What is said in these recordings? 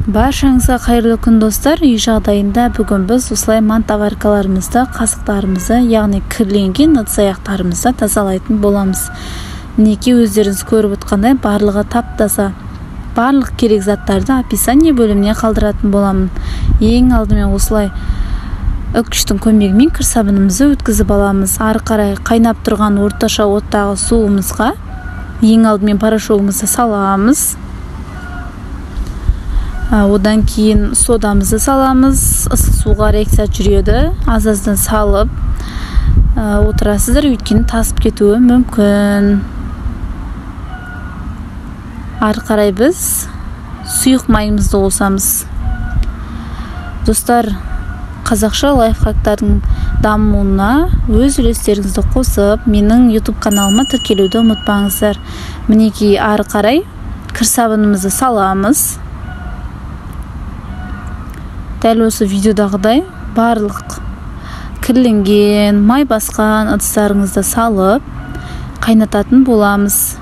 Баршаңызға қайырлы күн достар. Үй жағдайында бүгін біз осылай мантоваркаларымызды, қасықтарымызды, яғни кірленген ыдыс-аяқтарымызды тазалайтын боламыз. Мінекей өздеріңіз көріп отқандай барлығы тап-таза. Барлық керек заттарды описание бөліміне қалдыратын боламын. Ең алдымен осылай үккіштің көмегімен кір сабынымызды өткізіп аламыз. Ары қарай қайнап тұрған орташа оттағы суымызға ең алдымен порошогымызды саламыз. Одан кейін содамызды саламыз. Ыстық суға реакция жүреді. Аз-аздан салып отырасыздар, өйткені тасып кетуі мүмкін. Ары қарай біз сұйық майымызды қосамыз. Достар, қазақша лайфхактардың дамуына өз үлестеріңізді қосып, менің YouTube каналыма тіркелуді ұмытпаңыздар. Мінекей ары қарай кір сабынымызды саламыз. Дәл осы видеодағыдай барлық кірленген, май басқан ыдыстарыңызды салып қайнататын боламыз.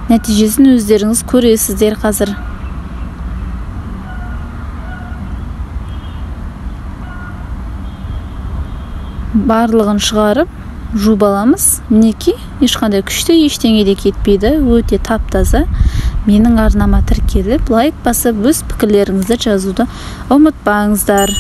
Нәтижесін өздеріңіз көресіздер қазір. Барлығын шығарып жуып аламыз. Мінекей ешқандай күшті ештеңе де кетпейді, өте тап-таза. Менің арнама тіркеліп, лайк басып, өз пікірлеріңізді жазуды ұмытпаңыздар.